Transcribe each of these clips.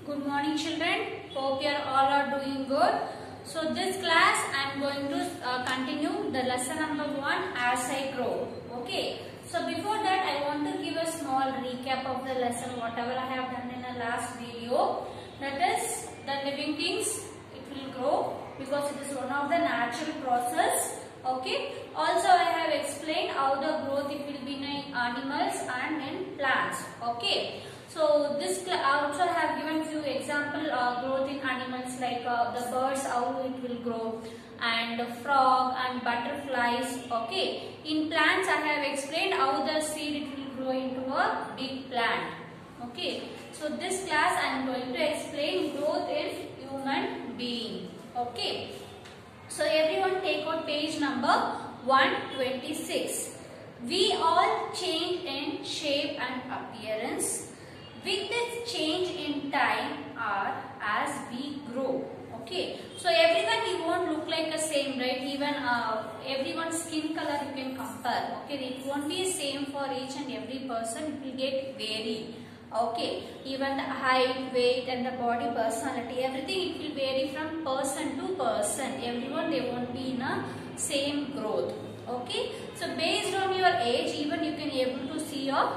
Good morning children. Hope you are all are doing good. So this class I am going to continue the lesson number 1 as I grow. Okay. So before that I want to give a small recap of the lesson whatever I have done in the last video. That is the living things it will grow because it is one of the natural process. Okay. Also I have explained how the growth it will be in animals and in plants. Okay. So this also have given few example growth in animals like the birds how it will grow and the frog and butterflies. Okay. In plants I have explained how the seed it will grow into a big plant. Okay. So this class I am going to explain growth in human being. Okay. So everyone take out page number 126. We all change in shape and appearance with this change in time or as we grow. Okay. So everyone you won't look like the same, right? Even everyone's skin color you can compare. Okay. It won't be same for each and every person. It will get vary. Okay. Even the height, weight and the body personality, everything it will vary from person to person. Everyone they won't be in a same growth. Okay. So based on your age even you can able to see your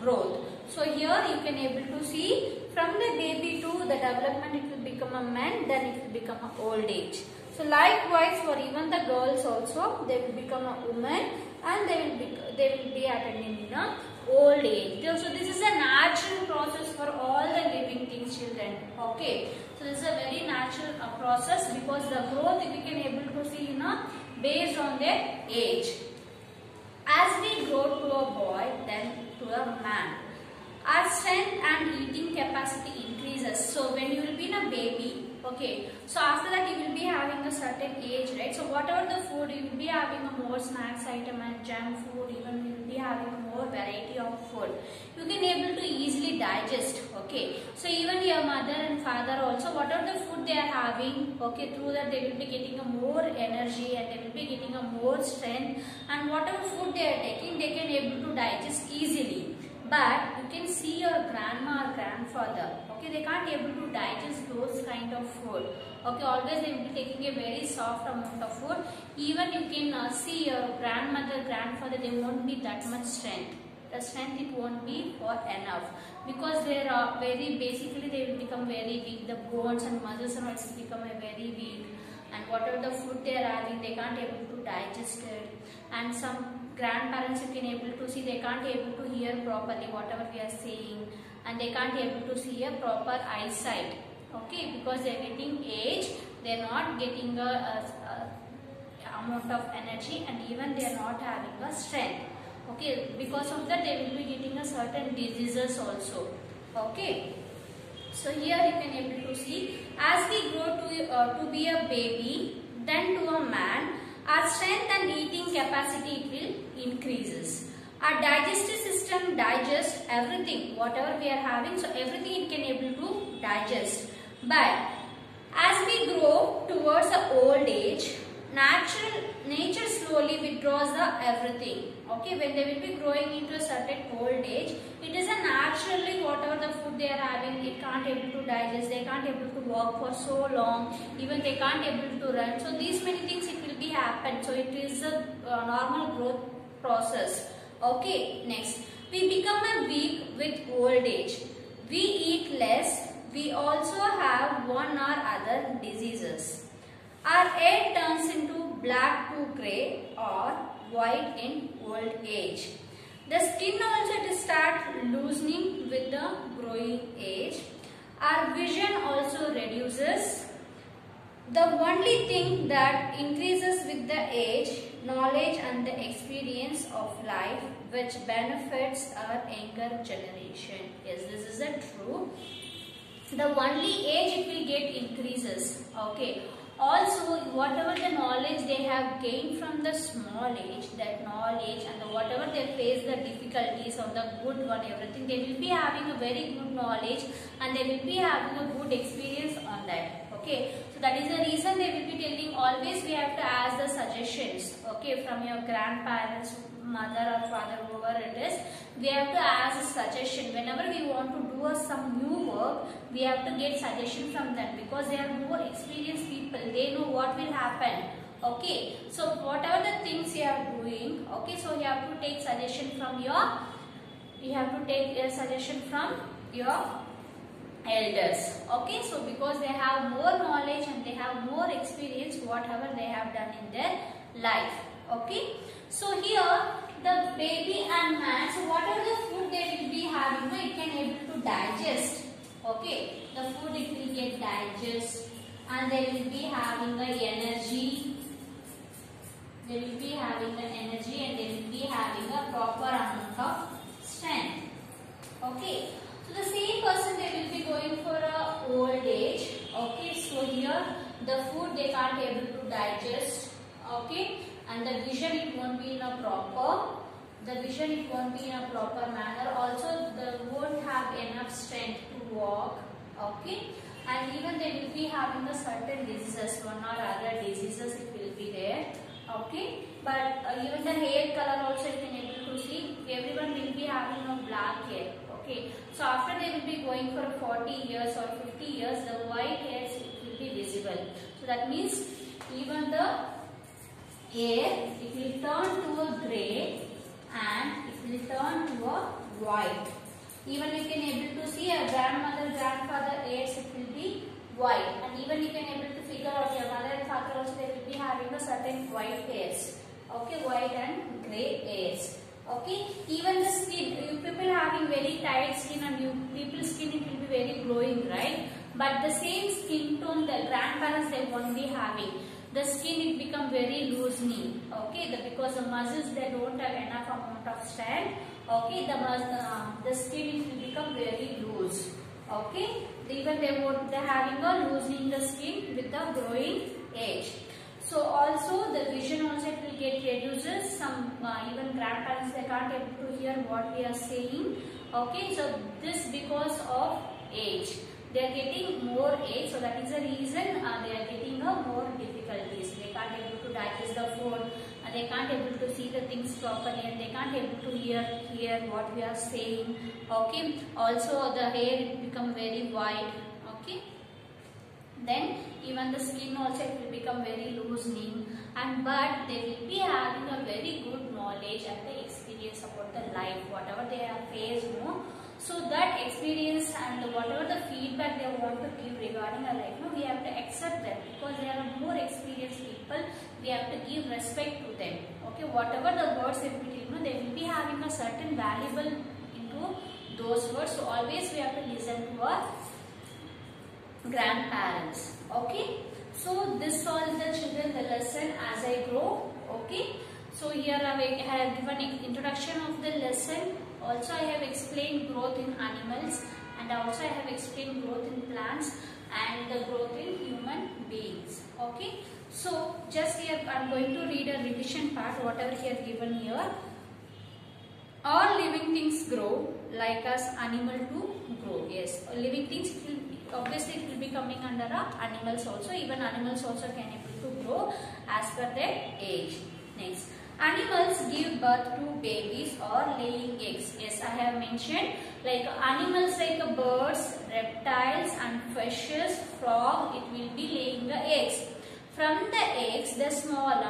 growth. So here you can able to see from the baby to the development it will become a man, then it will become a old age. So likewise for even the girls also they will become a woman and they will be attaining in a old age. So this is a natural process for all the living things children. Okay. So this is a very natural process because the growth we can able to see based on their age. As we grow to a boy then to a man, our strength and eating capacity increases. So when you will be in a baby, okay, so after that you will be having a certain age, right? So whatever the food you will be having a more snacks item and junk food, even you will be having more variety of food. You can able to easily digest, okay. So even your mother and father also whatever the food they are having, okay, through that they will be getting a more energy and they will be getting a more strength, and whatever food they are taking they can able to digest easily. But you can see your grandma or grandfather, okay, they can't able to digest those kind of food. Okay, always they will be taking a very soft amount of food. Even you can see your grandmother, grandfather, they won't be that much strength. The strength it won't be for enough because they are very basically they will become very weak. The bones and muscles and also become a very weak. And whatever the food they are having, they can't able to digest it. And some grandparents you can able to see they can't able to hear properly whatever we are saying, and they can't able to see a proper eyesight. Okay, because they are getting age, they are not getting a amount of energy, and even they are not having a strength. Okay, because of that they will be getting a certain diseases also. Okay. So here you can able to see as we grow to be a baby then to a man, our strength and eating capacity will increases. Our digestive system digests everything whatever we are having, so everything it can able to digest. But as we grow towards the old age, nature slowly withdraws the everything. Okay, when they will be growing into a certain old age, it is a naturally whatever the food they are having, it can't able to digest, they can't able to walk for so long, even they can't able to run. So these many things it will be happen. So it is a normal growth process. Okay, next we become a weak with old age. We eat less. We also have one or other diseases. Our hair turns into black to grey or white in old age. The skin also starts loosening with the growing age. Our vision also reduces. The only thing that increases with the age, knowledge and the experience of life which benefits our younger generation. Yes, this is a true. The only age it will get increases. Okay. Also, whatever the knowledge they have gained from the small age, that knowledge and whatever they face the difficulties or the good one, everything, they will be having a very good knowledge and they will be having a good experience on that. Okay, so that is the reason they will be telling always we have to ask the suggestions, okay, from your grandparents, mother or father, whoever it is. We have to ask a suggestion whenever we want to do some new work. We have to get suggestion from them because they are more experienced people. They know what will happen. Okay, so whatever the things you are doing, okay, so you have to take suggestion from your, you have to take a suggestion from your elders. Okay, so because they have more knowledge and they have more experience whatever they have done in their life. Okay, so here the baby and man, so whatever the food they will be having, it can able to digest. Okay, the food it will get digest and they will be having the energy. They will be having the energy and they will be having a proper amount of strength. Okay, so the same person they will be going for a old age. Okay, so here the food they can't able to digest. Okay, and the vision it won't be in a proper. The vision it won't be in a proper manner. Also, they won't have enough strength to walk. Okay, and even they will be having a certain diseases, one or other diseases it will be there. Okay, but even the hair color also you can able to see. Everyone will be having a black hair. Okay, so after they will be going for 40 years or 50 years, the white hairs will be visible. So that means even the hair it will turn to a grey and it will turn to a white. Even you can able to see a grandmother, grandfather hairs it will be white, and even you can able to figure out your mother and father also they will be having a certain white hairs. Okay, white and grey hairs. Okay, even the skin, you people having very tight skin and you people's skin it will be very glowing, right? But the same skin tone the grandparents they won't be having. The skin it become very loosening. Okay, because the muscles they don't have enough amount of strength. Okay, the skin it will become very loose. Okay, even they're having a loosening the skin with the growing age. So also the vision also it will get reduces. Some even grandparents they can't able to hear what we are saying. Okay, so this because of age. They are getting more age, so that is the reason they are getting more difficulties. They can't able to digest the food, and they can't able to see the things properly, and they can't able to hear what we are saying. Okay. Also the hair it become very white. Okay. Then even the skin also it will become very loosening, and but they will be having a very good knowledge and the experience about the life, whatever they have faced, So that experience and whatever the feedback they want to give regarding our life, we have to accept them because they are more experienced people. We have to give respect to them. Okay, whatever the words they will be, they will be having a certain valuable into those words. So always we have to listen to our grandparents. Okay, so this was the children the lesson as I grow. Okay, so here I have given an introduction of the lesson. Also I have explained growth in animals, and also I have explained growth in plants and the growth in human beings. Okay, so just here I am going to read a revision part whatever here given here. All living things grow like us, animal to grow. Yes, living things obviously it will be coming under animals also. Even animals also can able to grow as per their age. Next, animals give birth to babies or laying eggs. Yes, I have mentioned like animals like birds, reptiles and fishes, frog, it will be laying the eggs. From the eggs, the small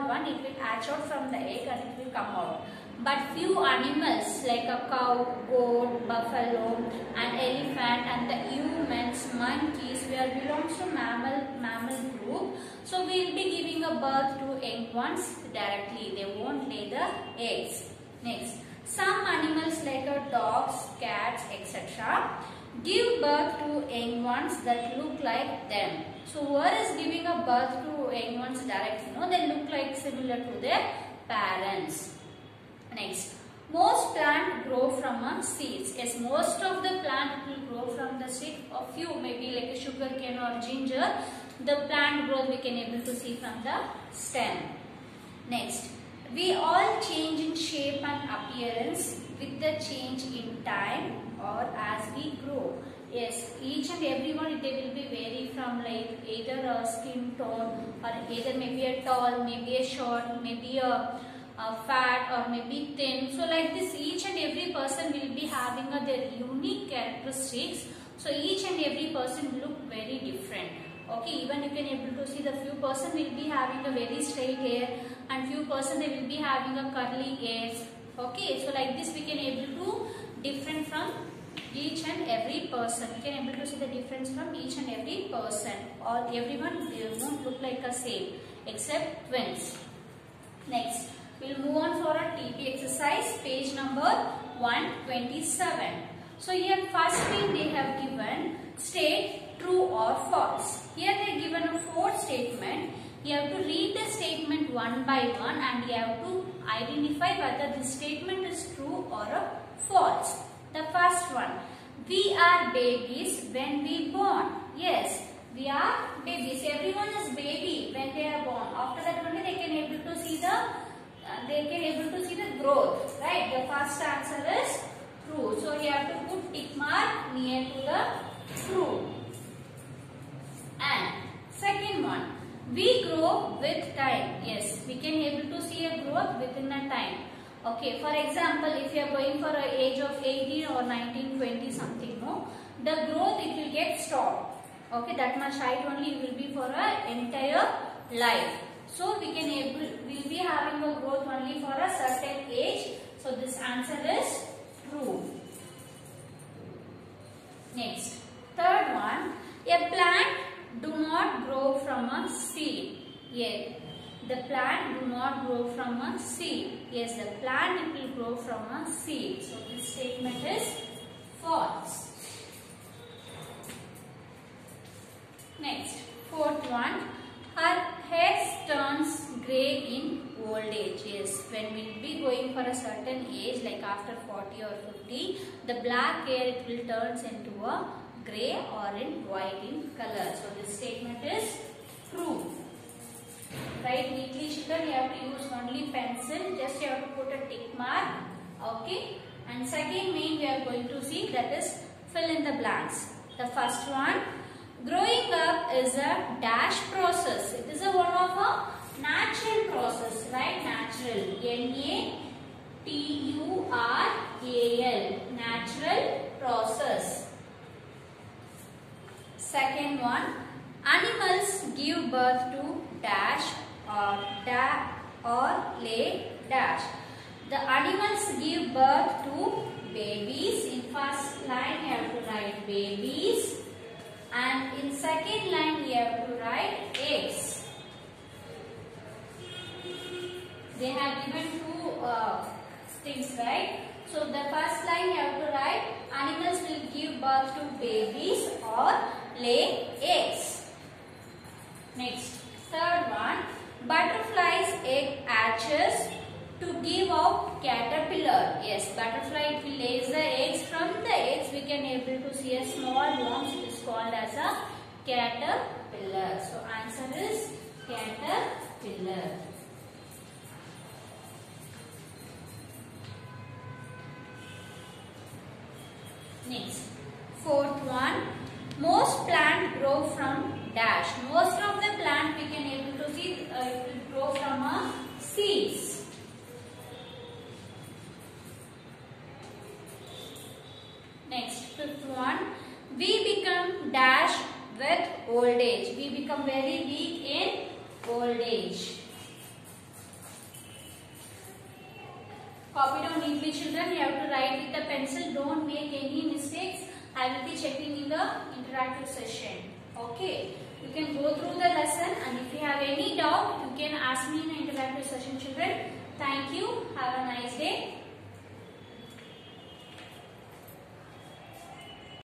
one, it will hatch out from the egg and it will come out. But few animals like a cow, goat, buffalo and elephant and the humans, monkeys, we are belongs to mammal group. So we will be giving a birth to young ones directly. They won't lay the eggs. Next, some animals like dogs, cats, etc. give birth to young ones that look like them. So whoever is giving a birth to young ones directly, they look like similar to their parents. Next, most plant grow from seeds. Yes, most of the plant will grow from the seed. A few maybe like a sugar cane or ginger. The plant growth we can able to see from the stem. Next, we all change in shape and appearance with the change in time or as we grow. Yes, each and every one they will be vary from like either a skin tone or either maybe a tall, maybe a short, maybe a fat or maybe thin. So like this, each and every person will be having their unique characteristics. So each and every person look very different. Okay, even you can able to see the few person will be having a very straight hair and few person they will be having a curly hairs. Okay, so like this we can able to different from each and every person. You can able to see the difference from each and every person. Or everyone they won't look like the same except twins. Next, we'll move on for a TP exercise, page number 127. So here first thing they have given state true or false. Here they are given a fourth statement. You have to read the statement one by one and you have to identify whether this statement is true or a false. The first one, we are babies when we born. Yes, we are babies. Everyone is baby when they are born. After that only they can able to see the growth. Right? The first answer is true. So you have to put tick mark near to the true. And second one, we grow with time. Yes, we can able to see a growth within a time. Okay, for example, if you are going for an age of 18 or 19, 20 something, no, the growth it will get stopped. Okay, that much height only will be for an entire life. So we will be having a growth only for a certain age. So this answer is true. Next, third one, a plant do not grow from a seed. Yeah, the plant do not grow from a seed. Yes, the plant it will grow from a seed. So this statement is false. Next, fourth one, her hair turns grey in old age. Yes, when we will be going for a certain age like after 40 or 50, the black hair it will turns into a grey or in white in color. So this statement is true. Write neatly children, you have to use only pencil, just you have to put a tick mark. Okay, and second main we are going to see, that is fill in the blanks. The first one, growing up is a dash process. It is a one of a natural process, right? Natural, N-A-T-U-R-A-L, natural process. Second one, animals give birth to dash or lay dash. The animals give birth to babies. In first line you have to write babies and in second line you have to write eggs. They have given two things, right? So the first line you have to write animals will give birth to babies or lay eggs. Next, third one, butterfly's egg hatches to give out caterpillar. Yes, butterfly it will lays the eggs. From the eggs we can able to see a small worms. It is called as a caterpillar. So answer is caterpillar. Next, fourth one, most plant grow from dash. Most of the plant we can able to see it will grow from a seeds. Next, fifth one, we become dash with old age. We become very weak in old age. Copy down neatly children, you have to write with the pencil, don't make any mistakes. I will be checking in the interactive session. Okay, you can go through the lesson and if you have any doubt, you can ask me in the interactive session children. Thank you, have a nice day.